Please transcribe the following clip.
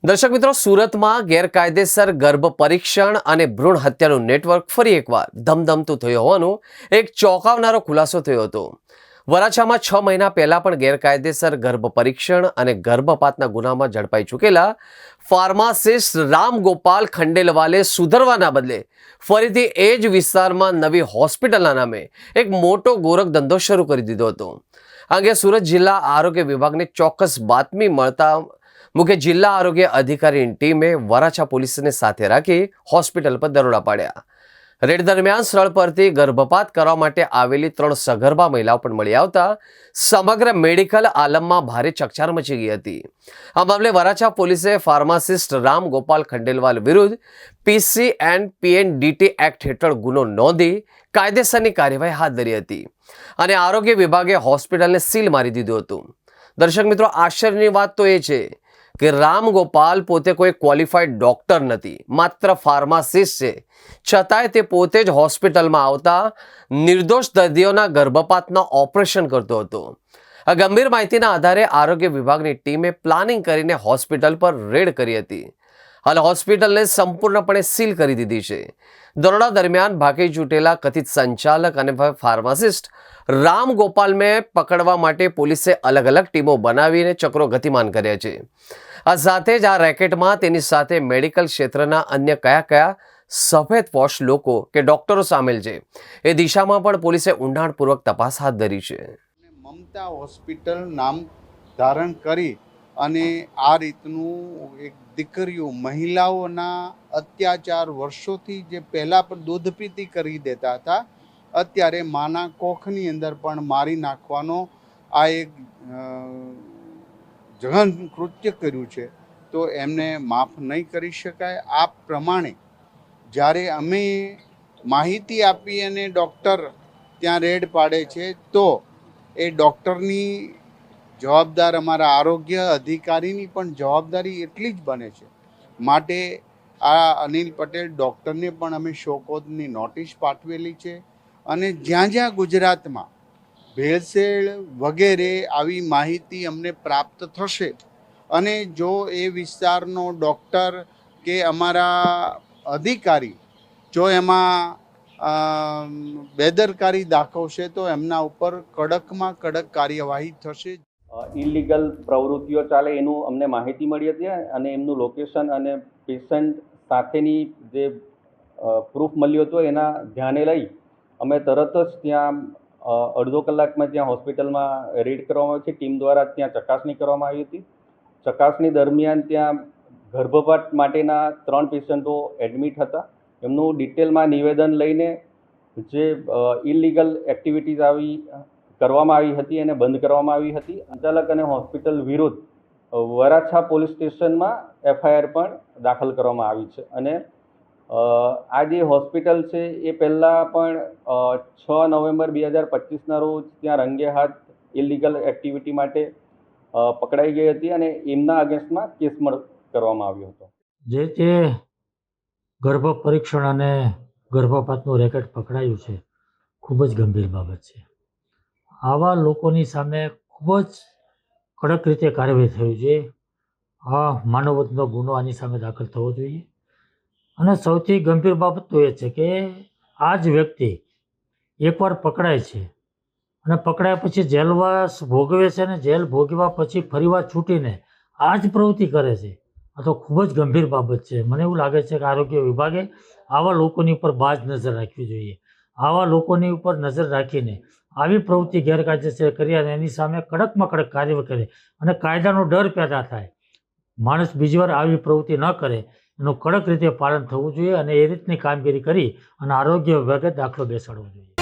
દર્શક મિત્રો, સુરતમાં ગેરકાયદેસર ગર્ભ પરીક્ષણ અને ભ્રૂણ હત્યાનું નેટવર્ક ફરી એકવાર ધમધમતું થયું હોવાનો એક ચોંકાવનારો ખુલાસો થયો હતો। વરાછામાં 6 મહિના પહેલા પણ ગેરકાયદેસર ગર્ભ પરીક્ષણ અને ગર્ભપાતના ગુનામાં ઝડપાઈ ચૂકેલા ફાર્માસિસ્ટ રામ ગોપાલ ખંડેલવાલે સુધરવાના બદલે ફરીથી એ જ વિસ્તારમાં નવી હોસ્પિટલના નામે એક મોટો ગોરખ ધંધો શરૂ કરી દીધો હતો। આ અંગે સુરત જિલ્લા આરોગ્ય વિભાગને ચોક્કસ બાતમી મળતા મુખ્ય જિલ્લા આરોગ્ય અધિકારીની ટીમે વરાછા પોલીસને સાથે રાખી હોસ્પિટલ પર દરોડા પાડ્યા। રેડ દરમિયાન સ્થળ પરથી ગર્ભપાત કરવા માટે આવેલી 3 સગર્ભા મહિલાઓ પણ મળી આવતા સમગ્ર મેડિકલ આલમમાં ભારે ચકચાર મચી ગઈ હતી। આ મામલે વરાછા પોલીસે ફાર્માસિસ્ટ રામ ગોપાલ ખંડેલવાલ વિરુદ્ધ પીસી એન્ડ પીએનડીટી એક્ટ હેઠળ ગુનો નોંધી કાયદેસરની કાર્યવાહી હાથ ધરી હતી અને આરોગ્ય વિભાગે હોસ્પિટલને સીલ મારી દીધું હતું। દર્શક મિત્રો, આશ્ચર્યની વાત તો એ છે કે રામ ગોપાલ પોતે કોઈ ક્વોલિફાઈડ ડોક્ટર નથી, માત્ર ફાર્માસિસ્ટ છે, છતાંય તે પોતે જ હોસ્પિટલમાં આવતા નિર્દોષ દર્દીઓના ગર્ભપાતના ઓપરેશન કરતો હતો। આ ગંભીર માહિતીના આધારે આરોગ્ય વિભાગની ટીમે પ્લાનિંગ કરીને હોસ્પિટલ પર રેડ કરી હતી। હાલ હોસ્પિટલને સંપૂર્ણપણે સીલ કરી દીધી છે। દરોડા દરમિયાન ભાગી છૂટેલા કથિત સંચાલક અને ફાર્માસિસ્ટ રામ ગોપાલને પકડવા માટે પોલીસે અલગ અલગ ટીમો બનાવીને ચક્રો ગતિમાન કર્યા છે। આ સાથે જ આ રેકેટમાં તેની સાથે મેડિકલ ક્ષેત્રના અન્ય કયા સફેદપોશ લોકો કે ડોક્ટરો સામેલ છે એ દિશામાં પણ પોલીસે ઊંડાણપૂર્વક તપાસ હાથ ધરી છે। મમતા હોસ્પિટલ નામ ધારણ કરી અને આ રીતનું એક દીકરીઓ મહિલાઓના અત્યાચાર વર્ષોથી જે પહેલાં પણ દૂધપીતી કરી દેતા હતા, અત્યારે માના કોખની અંદર પણ મારી નાખવાનો આ એક જઘન કૃત્ય કર્યું છે, તો એમને માફ નહીં કરી શકાય। આ પ્રમાણે જ્યારે અમે માહિતી આપી અને ડૉક્ટર ત્યાં રેડ પાડે છે, તો એ ડૉક્ટરની જવાબદાર અમારા આરોગ્ય અધિકારીની પણ જવાબદારી એટલી જ બને છે। માટે આ અનિલ પટેલ ડૉક્ટરને પણ અમે શોકોદની નોટિસ પાઠવેલી છે અને જ્યાં જ્યાં ગુજરાતમાં ભેળસેળ વગેરે આવી માહિતી અમને પ્રાપ્ત થશે અને જો એ વિસ્તારનો ડૉક્ટર કે અમારા અધિકારી જો એમાં બેદરકારી દાખવશે તો એમના ઉપર કડકમાં કડક કાર્યવાહી થશે। ઇલીગલ પ્રવૃત્તિઓ ચાલે એનું અમને માહિતી મળી હતી અને એમનું લોકેશન અને પેશન્ટ સાથેની જે પ્રૂફ મળ્યો હતો એના ધ્યાને લઈ અમે તરત જ ત્યાં અડધો કલાકમાં ત્યાં હોસ્પિટલમાં રેડ કરવામાં આવી છે। ટીમ દ્વારા ત્યાં ચકાસણી કરવામાં આવી હતી। ચકાસણી દરમિયાન ત્યાં ગર્ભપાત માટેના 3 પેશન્ટો એડમિટ હતા। એમનું ડિટેલમાં નિવેદન લઈને જે ઇલીગલ એક્ટિવિટીઝ કરવામાં આવી હતી અને બંધ કરવામાં આવી હતી। સંચાલક અને હોસ્પિટલ વિરુદ્ધ વરાછા પોલીસ સ્ટેશનમાં એફઆઈઆર પણ દાખલ કરવામાં આવી છે અને આ જે હોસ્પિટલ છે એ પહેલાં પણ 6 નવેમ્બર 2025ના રોજ ત્યાં રંગે હાથ ઇલીગલ એક્ટિવિટી માટે પકડાઈ ગઈ હતી અને એમના અગેન્સ્ટમાં કેસ કરવામાં આવ્યો હતો। જે તે ગર્ભ પરીક્ષણ અને ગર્ભપાતનું રેકેટ પકડાયું છે, ખૂબ જ ગંભીર બાબત છે। આવા લોકોની સામે ખૂબ જ કડક રીતે કાર્યવાહી થવી જોઈએ। આ માનવવધનો ગુનો આની સામે દાખલ થવો જોઈએ અને સૌથી ગંભીર બાબત તો એ છે કે આ જ વ્યક્તિ એકવાર પકડાય છે અને પકડાયા પછી જેલવાસ ભોગવે છે અને જેલ ભોગવ્યા પછી ફરીવાર છૂટીને આ જ પ્રવૃત્તિ કરે છે। આ તો ખૂબ જ ગંભીર બાબત છે। મને એવું લાગે છે કે આરોગ્ય વિભાગે આવા લોકોની ઉપર બાજ નજર રાખવી જોઈએ। આવા લોકોની ઉપર નજર રાખીને આવી પ્રવૃત્તિ ગેરકાયદેસર કરી અને એની સામે કડકમાં કડક કાર્યવાહી કરે અને કાયદાનો ડર પેદા થાય, માણસ બીજી વાર આવી પ્રવૃત્તિ ન કરે એનું કડક રીતે પાલન થવું જોઈએ અને એ રીતની કામગીરી કરી અને આરોગ્ય વિભાગે દાખલો બેસાડવો જોઈએ।